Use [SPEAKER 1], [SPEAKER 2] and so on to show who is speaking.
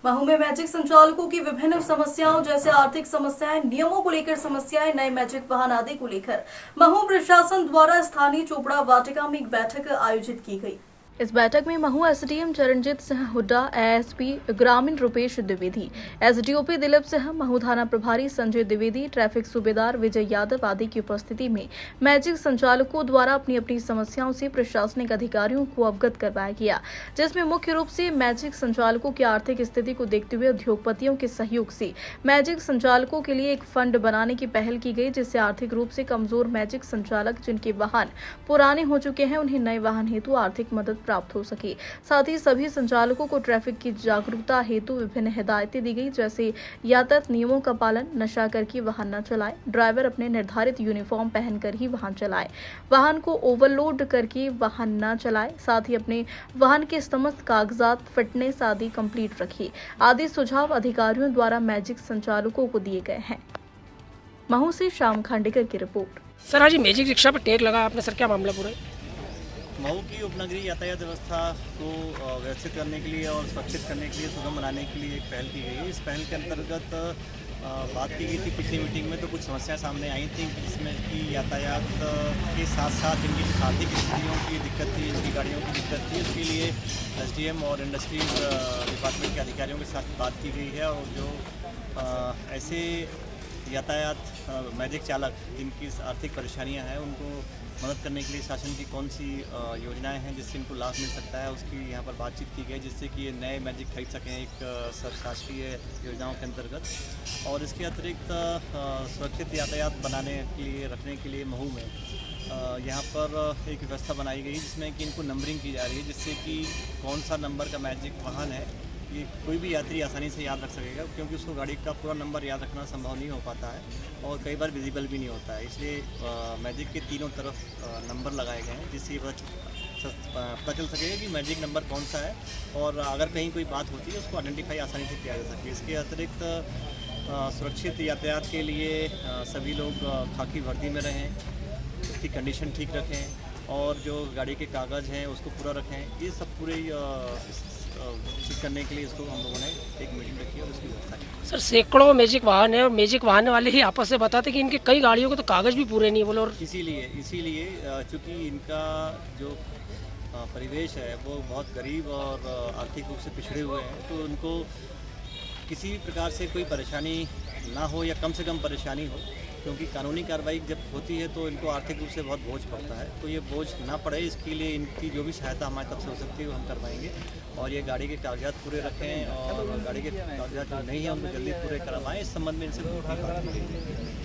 [SPEAKER 1] महू में मैजिक संचालकों की विभिन्न समस्याओं जैसे आर्थिक समस्याएं, नियमों को लेकर समस्याएं, नए मैजिक वाहन आदि को लेकर महू प्रशासन द्वारा स्थानीय चोपड़ा वाटिका में एक बैठक आयोजित की गई। इस बैठक में महू एसडीएम चरणजीत सिंह हुड्डा, एएसपी ग्रामीण रुपेश द्विवेदी, एसडीओपी दिलीप सिंह, महू थाना प्रभारी संजय द्विवेदी, ट्रैफिक सूबेदार विजय यादव आदि की उपस्थिति में मैजिक संचालकों द्वारा अपनी अपनी समस्याओं से प्रशासनिक अधिकारियों को अवगत करवाया गया, जिसमें मुख्य रूप से मैजिक संचालकों की आर्थिक स्थिति को देखते हुए उद्योगपतियों के सहयोग से मैजिक संचालकों के लिए एक फंड बनाने की पहल की गई, जिससे आर्थिक रूप से कमजोर मैजिक संचालक जिनके वाहन पुराने हो चुके हैं उन्हें नए वाहन हेतु आर्थिक मदद प्राप्त हो सके। साथ ही सभी संचालकों को ट्रैफिक की जागरूकता हेतु विभिन्न हिदायतें दी गई, जैसे यातायात नियमों का पालन, नशा करके वाहन न चलाएं, ड्राइवर अपने निर्धारित यूनिफॉर्म पहनकर ही वाहन चलाएं, वाहन को ओवरलोड करके वाहन न चलाएं, साथ ही अपने वाहन के समस्त कागजात, फिटनेस आदि कंप्लीट रखिए आदि सुझाव अधिकारियों द्वारा मैजिक संचालकों को दिए गए हैं। महू से श्याम खांडेकर की रिपोर्ट।
[SPEAKER 2] सर, आज मैजिक रिक्शा पर टैग लगा आपने, सर क्या मामला पूरा है?
[SPEAKER 3] महू की उपनगरीय यातायात व्यवस्था को व्यवस्थित करने के लिए और सुरक्षित करने के लिए, सुगम बनाने के लिए एक पहल की गई है। इस पहल के अंतर्गत बात की गई थी पिछली मीटिंग में, तो कुछ समस्याएं सामने आई थी जिसमें कि यातायात के साथ साथ इनकी आर्थिक स्थितियों की दिक्कत थी, इनकी गाड़ियों की दिक्कत थी। इसके लिए एसडीएम और इंडस्ट्रीज डिपार्टमेंट के अधिकारियों के साथ बात की गई है और जो ऐसे यातायात मैजिक चालक जिनकी आर्थिक परेशानियां हैं उनको मदद करने के लिए शासन की कौन सी योजनाएं हैं जिससे इनको लाभ मिल सकता है, उसकी यहाँ पर बातचीत की गई, जिससे कि ये नए मैजिक खरीद सकें एक शासकीय योजनाओं के अंतर्गत। और इसके अतिरिक्त सुरक्षित यातायात बनाने के लिए, रखने के लिए महू में यहाँ पर एक व्यवस्था बनाई गई जिसमें कि इनको नंबरिंग की जा रही है, जिससे कि कौन सा नंबर का मैजिक वाहन है ये कोई भी यात्री आसानी से याद रख सकेगा, क्योंकि उसको गाड़ी का पूरा नंबर याद रखना संभव नहीं हो पाता है और कई बार विजिबल भी नहीं होता है। इसलिए मैजिक के तीनों तरफ नंबर लगाए गए हैं, जिससे पता चल सकेगा कि मैजिक नंबर कौन सा है और अगर कहीं कोई बात होती है उसको आइडेंटिफाई आसानी से किया जा सके। इसके अतिरिक्त सुरक्षित यातायात के लिए सभी लोग खाकी वर्दी में रहें, उसकी कंडीशन ठीक रखें और जो गाड़ी के कागज़ हैं उसको पूरा रखें। ये सब पूरे ठीक करने के लिए इसको हम लोगों ने एक मीटिंग रखी है और उसकी व्यवस्था की।
[SPEAKER 2] सर, सैकड़ों मैजिक वाहन है और मैजिक वाहन वाले ही आपस से बताते कि इनके कई गाड़ियों के तो कागज़ भी पूरे नहीं बोले, और
[SPEAKER 3] इसीलिए चूँकि इनका जो परिवेश है वो बहुत गरीब और आर्थिक रूप से पिछड़े हुए हैं, तो उनको किसी भी प्रकार से कोई परेशानी ना हो या कम से कम परेशानी हो, क्योंकि कानूनी कार्रवाई जब होती है तो इनको आर्थिक रूप से बहुत बोझ पड़ता है। तो ये बोझ ना पड़े, इसके लिए इनकी जो भी सहायता हमारी तरफ से हो सकती है वो हम करवाएंगे और ये गाड़ी के कागजात पूरे रखें और गाड़ी के कागजात जो नहीं है उनको जल्दी पूरे करवाएं। इस संबंध में इनसे बहुत बात की गई है।